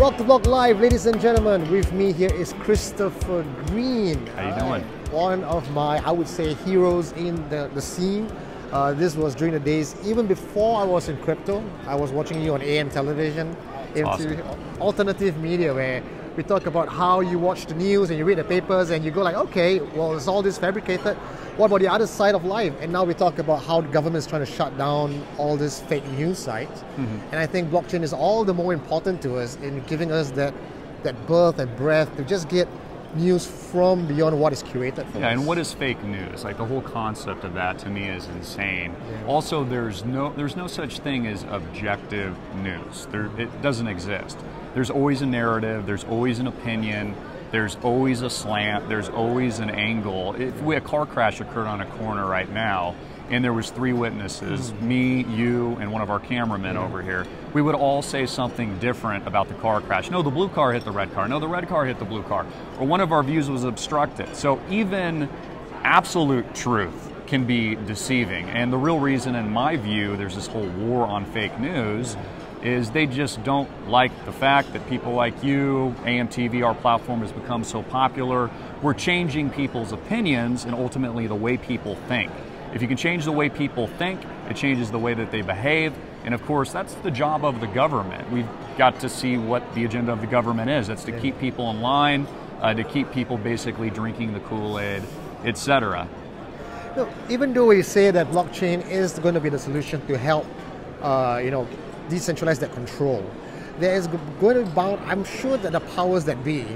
Block to Block Live, ladies and gentlemen. With me here is Christopher Greene. How you doing? One of my, I would say, heroes in the scene. This was during the days, even before I was in crypto. I was watching you on AM television, Awesome. alternative media, where we talk about how you watch the news and you read the papers and you go like, okay, well, it's all this fabricated. What about the other side of life? And now we talk about how the government is trying to shut down all these fake news sites. And I think blockchain is all the more important to us in giving us that birth and breath to just get news from beyond what is curated for us. And what is fake news? Like, the whole concept of that to me is insane. Yeah. Also, there's no such thing as objective news. It doesn't exist. There's always a narrative, there's always an opinion, there's always a slant, there's always an angle. If a car crash occurred on a corner right now, and there was 3 witnesses, me, you, and one of our cameramen over here, we would all say something different about the car crash. No, the blue car hit the red car. No, the red car hit the blue car. Or one of our views was obstructed. So even absolute truth can be deceiving. And the real reason, in my view, there's this whole war on fake news is they just don't like the fact that people like you, AMTV, our platform has become so popular. We're changing people's opinions and ultimately the way people think. If you can change the way people think, it changes the way that they behave. And of course, that's the job of the government. We've got to see what the agenda of the government is. It's to keep people in line, to keep people basically drinking the Kool-Aid, etc. No, even though we say that blockchain is going to be the solution to help, decentralize that control, there is going to be bound. I'm sure that the powers that be,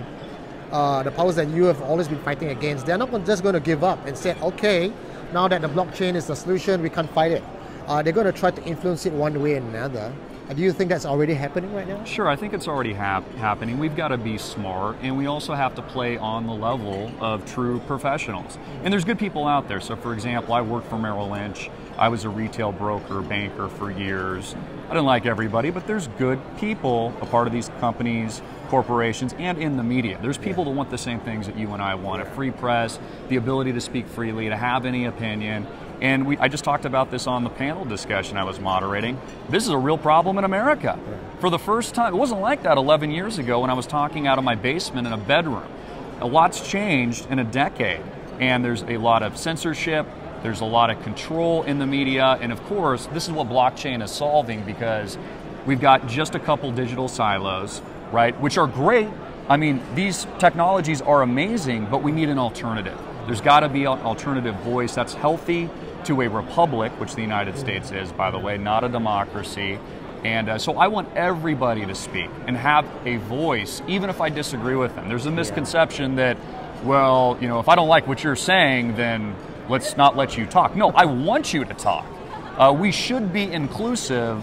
the powers that you have always been fighting against, they're not just going to give up and say, okay, now that the blockchain is the solution, we can't fight it. They're going to try to influence it one way or another. Do you think that's already happening right now? Sure, I think it's already happening. We've got to be smart, and we also have to play on the level of true professionals. And there's good people out there. So for example, I worked for Merrill Lynch. I was a retail broker, banker for years. I didn't like everybody, but there's good people a part of these companies, corporations, and in the media. There's people that want the same things that you and I want: a free press, the ability to speak freely, to have any opinion. And I just talked about this on the panel discussion I was moderating. This is a real problem in America. For the first time, it wasn't like that 11 years ago when I was talking out of my basement in a bedroom. A lot's changed in a decade, and there's a lot of censorship, there's a lot of control in the media, and of course, this is what blockchain is solving, because we've got just a couple digital silos, right, which are great. I mean, these technologies are amazing, but we need an alternative. There's got to be an alternative voice that's healthy to a republic, which the United States is, by the way, not a democracy. And so I want everybody to speak and have a voice, even if I disagree with them. There's a misconception that, well, if I don't like what you're saying, then let's not let you talk. No, I want you to talk. We should be inclusive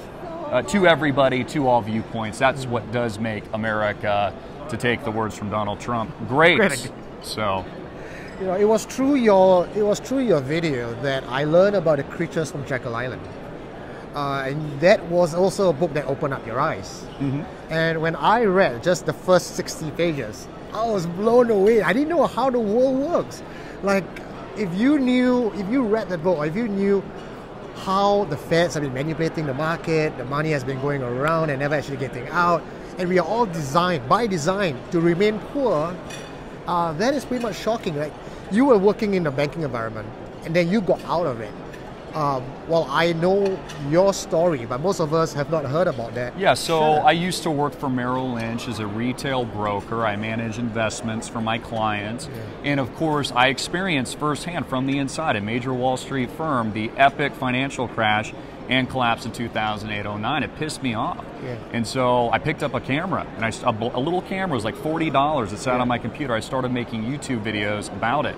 to everybody, to all viewpoints. That's what does make America, to take the words from Donald Trump, great. So. It was through your video that I learned about the creatures from Jekyll Island, and that was also a book that opened up your eyes. And when I read just the first 60 pages, I was blown away. I didn't know how the world works. Like, if you read that book, or if you knew how the Feds have been manipulating the market, the money has been going around and never actually getting out, and we are all designed by design to remain poor. That is pretty much shocking. Like, you were working in the banking environment, and then you got out of it. Well, I know your story, but most of us have not heard about that. Yeah, so I used to work for Merrill Lynch as a retail broker. I manage investments for my clients. And of course, I experienced firsthand from the inside a major Wall Street firm, the epic financial crash and collapse in 2008-09. It pissed me off. And so I picked up a camera, and a little camera was like $40. It sat on my computer. I started making YouTube videos about it.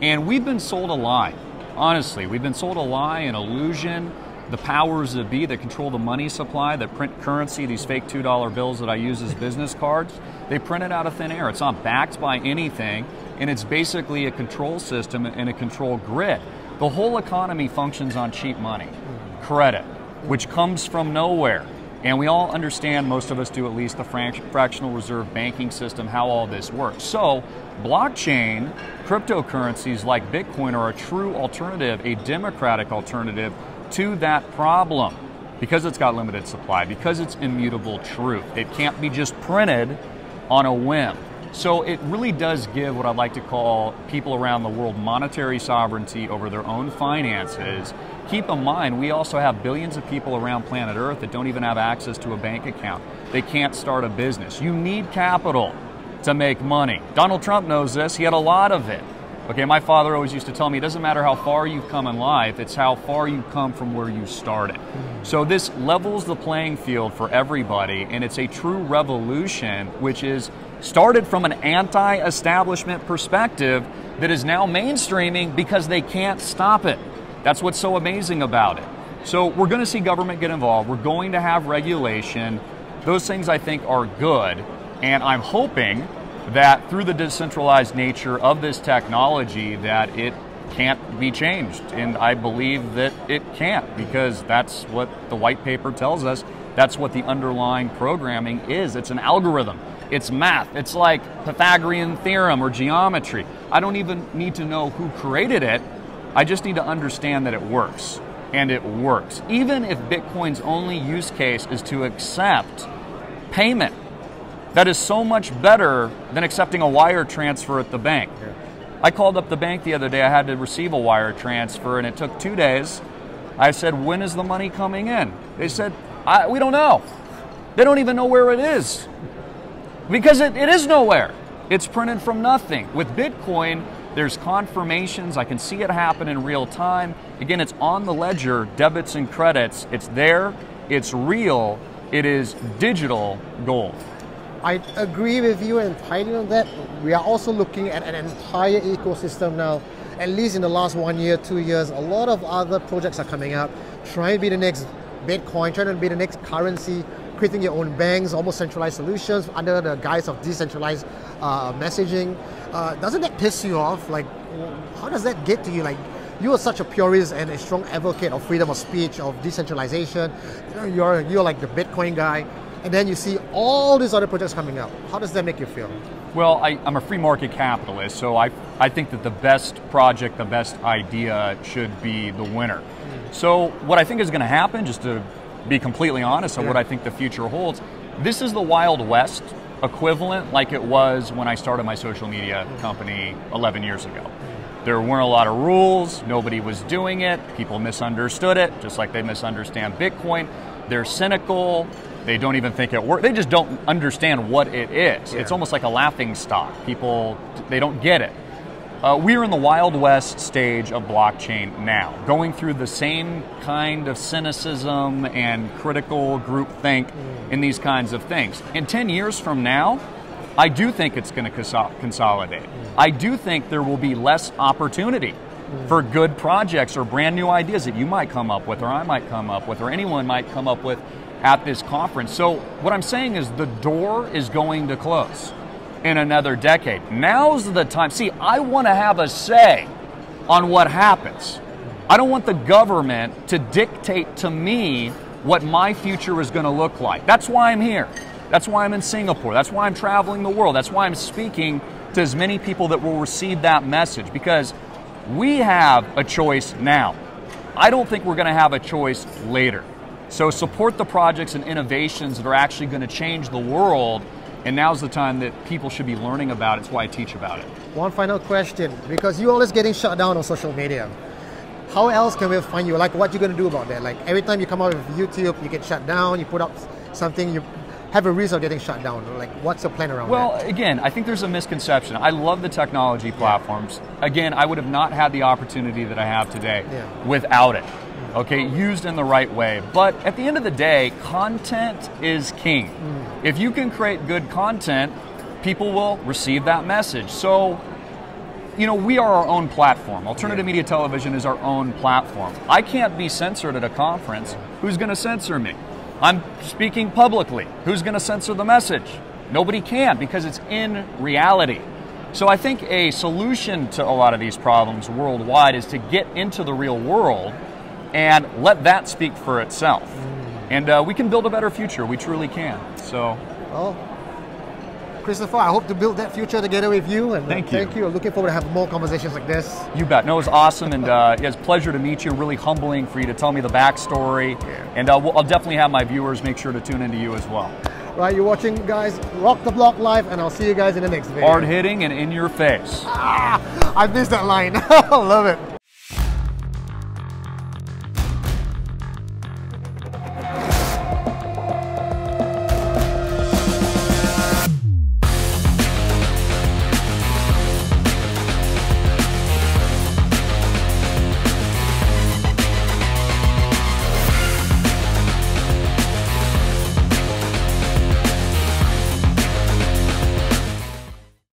And we've been sold a lie. Honestly, we've been sold a lie, an illusion. The powers that be that control the money supply, that print currency, these fake $2 bills that I use as business cards, they print it out of thin air. It's not backed by anything, and it's basically a control system and a control grid. The whole economy functions on cheap money, credit, which comes from nowhere. And we all understand, most of us do at least, the fractional reserve banking system, how all this works. So blockchain, cryptocurrencies like Bitcoin are a true alternative, a democratic alternative to that problem. because it's got limited supply, because it's immutable truth. It can't be just printed on a whim. So it really does give what I'd like to call people around the world monetary sovereignty over their own finances. Keep in mind, we also have billions of people around planet Earth that don't even have access to a bank account. They can't start a business. You need capital to make money. Donald Trump knows this. He had a lot of it. Okay, my father always used to tell me, it doesn't matter how far you've come in life, it's how far you've come from where you started. So this levels the playing field for everybody, and it's a true revolution, which is started from an anti-establishment perspective that is now mainstreaming because they can't stop it. That's what's so amazing about it. So we're going to see government get involved. We're going to have regulation. Those things I think are good, and I'm hoping that through the decentralized nature of this technology that it can't be changed. And I believe that it can't, because that's what the white paper tells us. That's what the underlying programming is. It's an algorithm. It's math. It's like Pythagorean theorem or geometry. I don't even need to know who created it. I just need to understand that it works. And it works. Even if Bitcoin's only use case is to accept payment, that is so much better than accepting a wire transfer at the bank. Yeah. I called up the bank the other day. I had to receive a wire transfer, and it took 2 days. I said, when is the money coming in? They said, we don't know. They don't even know where it is. Because it is nowhere. It's printed from nothing. With Bitcoin, there's confirmations. I can see it happen in real time. Again, it's on the ledger, debits and credits. It's there. It's real. It is digital gold. I agree with you entirely on that. We are also looking at an entire ecosystem now. At least in the last 1 year, 2 years, a lot of other projects are coming up, trying to be the next Bitcoin, trying to be the next currency, creating your own banks, almost centralized solutions under the guise of decentralized messaging. Doesn't that piss you off? Like, how does that get to you? Like, you are such a purist and a strong advocate of freedom of speech, of decentralization. You know, you're like the Bitcoin guy. And then you see all these other projects coming up. How does that make you feel? Well, I'm a free market capitalist, so I think that the best project, the best idea should be the winner. So what I think is going to happen, just to be completely honest on what I think the future holds, this is the Wild West equivalent like it was when I started my social media company 11 years ago. There weren't a lot of rules, nobody was doing it, people misunderstood it, just like they misunderstand Bitcoin. They're cynical. They don't even think it works. They just don't understand what it is. Yeah. It's almost like a laughing stock. People, they don't get it. We're in the Wild West stage of blockchain now, going through the same kind of cynicism and critical groupthink in these kinds of things. In 10 years from now, I do think it's going to consolidate. I do think there will be less opportunity for good projects or brand new ideas that you might come up with, or I might come up with, or anyone might come up with at this conference. So what I'm saying is the door is going to close in another decade. Now's the time. See, I want to have a say on what happens. I don't want the government to dictate to me what my future is going to look like. That's why I'm here. That's why I'm in Singapore. That's why I'm traveling the world. That's why I'm speaking to as many people that will receive that message, because we have a choice now. I don't think we're going to have a choice later. So support the projects and innovations that are actually going to change the world, and now's the time that people should be learning about it. It's why I teach about it. One final question, because you're always getting shut down on social media. How else can we find you? Like, what you going to do about that? Like, every time you come out with YouTube, you get shut down, you put up something, you have a risk of getting shut down. Like, what's your plan around that? Well, again, I think there's a misconception. I love the technology platforms. Again, I would have not had the opportunity that I have today without it. Okay, used in the right way. But at the end of the day, content is king. If you can create good content, people will receive that message. So, you know, we are our own platform. Alternative Media Television is our own platform. I can't be censored at a conference. Who's going to censor me? I'm speaking publicly. Who's going to censor the message? Nobody can, because it's in reality. So I think a solution to a lot of these problems worldwide is to get into the real world and let that speak for itself. And we can build a better future. We truly can. So, well, Christopher, I hope to build that future together with you. And Thank you. Thank you. Looking forward to have more conversations like this. You bet. No, it was awesome, and it was a pleasure to meet you. Really humbling for you to tell me the backstory. Yeah. And I'll definitely have my viewers make sure to tune into you as well. Right, you're watching, guys, Rock the Block Live, and I'll see you guys in the next video. Hard hitting and in your face. I missed that line. I love it.